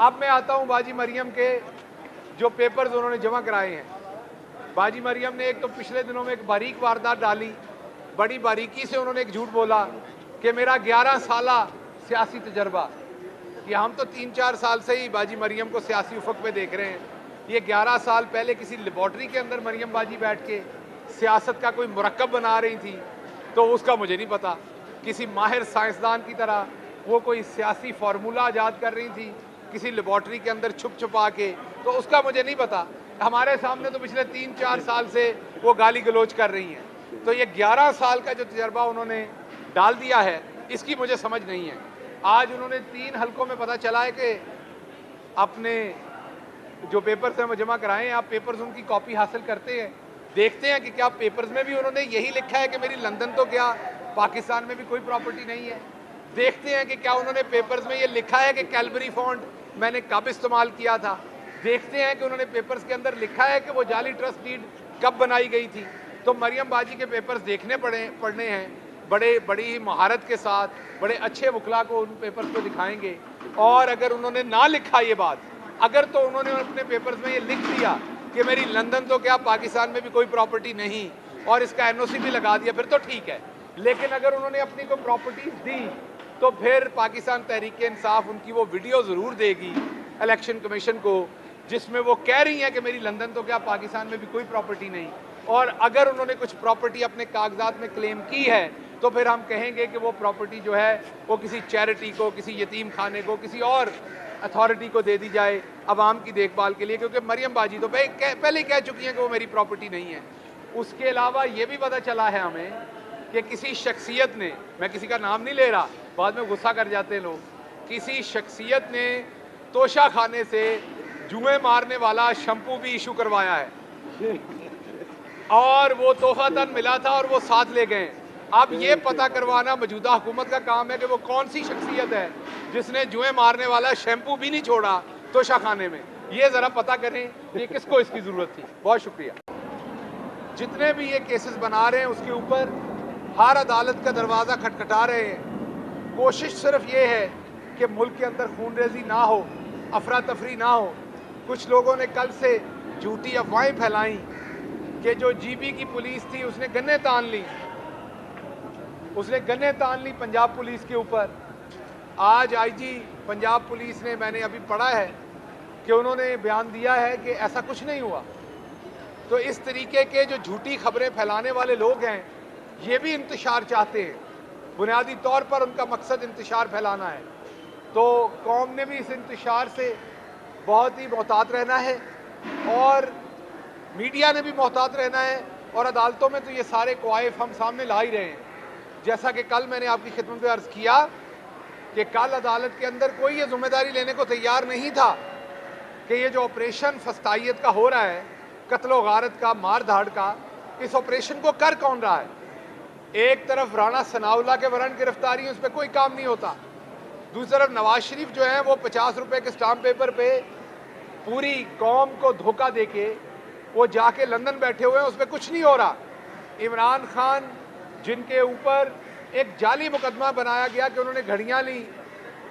अब मैं आता हूं बाजी मरियम के जो पेपर्स उन्होंने जमा कराए हैं। बाजी मरियम ने एक तो पिछले दिनों में एक बारीक वारदात डाली, बड़ी बारीकी से उन्होंने एक झूठ बोला कि मेरा 11 साला सियासी तजर्बा, कि हम तो 3-4 साल से ही बाजी मरियम को सियासी उफक में देख रहे हैं। ये 11 साल पहले किसी लेबॉर्ट्री के अंदर मरियम बाजी बैठ के सियासत का कोई मुरक्कब बना रही थी, तो उसका मुझे नहीं पता। किसी माहिर साइंसदान की तरह वो कोई सियासी फार्मूला ईजाद कर रही थी किसी लेबॉर्ट्री के अंदर छुप छुपा के, तो उसका मुझे नहीं पता। हमारे सामने तो पिछले 3-4 साल से वो गाली गलोच कर रही हैं। तो ये 11 साल का जो तजर्बा उन्होंने डाल दिया है, इसकी मुझे समझ नहीं है। आज उन्होंने 3 हलकों में पता चला है कि अपने जो पेपर्स हैं वो जमा कराएं। आप पेपर्स उनकी कॉपी हासिल करते हैं, देखते हैं कि क्या पेपर्स में भी उन्होंने यही लिखा है कि मेरी लंदन तो क्या पाकिस्तान में भी कोई प्रॉपर्टी नहीं है। देखते हैं कि क्या उन्होंने पेपर्स में ये लिखा है कि कैलबरी फॉन्ट मैंने कब इस्तेमाल किया था। देखते हैं कि उन्होंने पेपर्स के अंदर लिखा है कि वो जाली ट्रस्ट डीड कब बनाई गई थी। तो मरियम बाजी के पेपर्स देखने पढ़ने हैं, बड़ी ही महारत के साथ बड़े अच्छे वकला को उन पेपर्स को दिखाएंगे। और अगर उन्होंने ना लिखा ये बात, अगर तो उन्होंने अपने पेपर्स में ये लिख दिया कि मेरी लंदन तो क्या पाकिस्तान में भी कोई प्रॉपर्टी नहीं और इसका एनओसी भी लगा दिया, फिर तो ठीक है। लेकिन अगर उन्होंने अपनी कोई प्रॉपर्टीज दी तो फिर पाकिस्तान तहरीक इंसाफ उनकी वो वीडियो ज़रूर देगी इलेक्शन कमीशन को, जिसमें वो कह रही हैं कि मेरी लंदन तो क्या पाकिस्तान में भी कोई प्रॉपर्टी नहीं। और अगर उन्होंने कुछ प्रॉपर्टी अपने कागजात में क्लेम की है तो फिर हम कहेंगे कि वो प्रॉपर्टी जो है वो किसी चैरिटी को, किसी यतीम खाने को, किसी और अथॉरिटी को दे दी जाए अवाम की देखभाल के लिए, क्योंकि मरियम बाजी तो पहले ही कह चुकी हैं कि वो मेरी प्रॉपर्टी नहीं है। उसके अलावा ये भी पता चला है हमें कि किसी शख्सियत ने, मैं किसी का नाम नहीं ले रहा, बाद में गुस्सा कर जाते हैं लोग, किसी शख्सियत ने तोशा खाने से जुए मारने वाला शैम्पू भी इशू करवाया है और वो तोहफातन मिला था और वो साथ ले गए। अब ये पता करवाना मौजूदा हुकूमत का काम है कि वो कौन सी शख्सियत है जिसने जुए मारने वाला शैम्पू भी नहीं छोड़ा तोशा खाने में। ये ज़रा पता करें कि किसको इसकी ज़रूरत थी। बहुत शुक्रिया। जितने भी ये केसेस बना रहे हैं उसके ऊपर हर अदालत का दरवाज़ा खटखटा रहे हैं। कोशिश सिर्फ ये है कि मुल्क के अंदर खून रेजी ना हो, अफरा तफरी ना हो। कुछ लोगों ने कल से झूठी अफवाहें फैलाई कि जो जीबी की पुलिस थी उसने गन्ने तान ली पंजाब पुलिस के ऊपर। आज आईजी पंजाब पुलिस ने, मैंने अभी पढ़ा है कि उन्होंने बयान दिया है कि ऐसा कुछ नहीं हुआ। तो इस तरीके के जो झूठी खबरें फैलाने वाले लोग हैं ये भी इंतशार चाहते हैं, बुनियादी तौर पर उनका मकसद इंतशार फैलाना है। तो कौम ने भी इस इंतशार से बहुत ही मोहतात रहना है और मीडिया ने भी मोहतात रहना है। और अदालतों में तो ये सारे क्वाइफ हम सामने ला ही रहे हैं। जैसा कि कल मैंने आपकी खिदमत में अर्ज़ किया कि कल अदालत के अंदर कोई ये जिम्मेदारी लेने को तैयार नहीं था कि ये जो ऑपरेशन फस्तायत का हो रहा है, कत्ल व गारत का, मार धाड़ का, इस ऑपरेशन को कर कौन रहा है। एक तरफ राणा सनाउल्लाह के वारंट गिरफ्तारी है, उस पर कोई काम नहीं होता। दूसरी तरफ नवाज शरीफ जो है वो 50 रुपए के स्टाम्प पेपर पे पूरी कौम को धोखा देके वो जाके लंदन बैठे हुए हैं, उस पर कुछ नहीं हो रहा। इमरान खान जिनके ऊपर एक जाली मुकदमा बनाया गया कि उन्होंने घड़ियाँ ली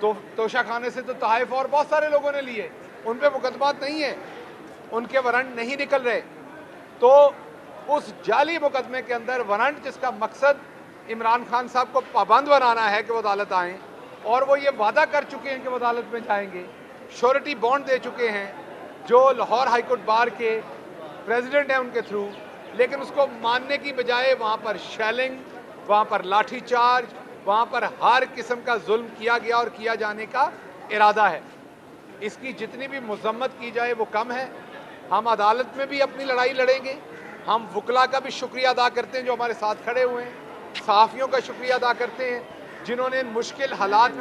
तो तोशा खाने से, तो तहाइफ और बहुत सारे लोगों ने लिए, उन पर मुकदमात नहीं है, उनके वारंट नहीं निकल रहे। तो उस जाली मुकदमे के अंदर वारंट जिसका मकसद इमरान खान साहब को पाबंद बनाना है कि वो अदालत आएँ, और वो ये वादा कर चुके हैं कि वो अदालत में जाएंगे, श्योरिटी बॉन्ड दे चुके हैं जो लाहौर हाई कोर्ट बार के प्रेसिडेंट हैं उनके थ्रू, लेकिन उसको मानने की बजाय वहाँ पर शेलिंग, वहाँ पर लाठीचार्ज, वहाँ पर हर किस्म का जुल्म किया गया और किया जाने का इरादा है। इसकी जितनी भी मजम्मत की जाए वो कम है। हम अदालत में भी अपनी लड़ाई लड़ेंगे। हम वकला का भी शुक्रिया अदा करते हैं जो हमारे साथ खड़े हुए हैं, सहाफ़ियों का शुक्रिया अदा करते हैं जिन्होंने इन मुश्किल हालात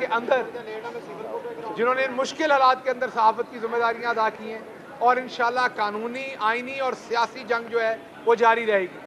के अंदर सहाफ़त की जिम्मेदारियां अदा की हैं। और इंशाल्लाह कानूनी, आइनी और सियासी जंग जो है वो जारी रहेगी।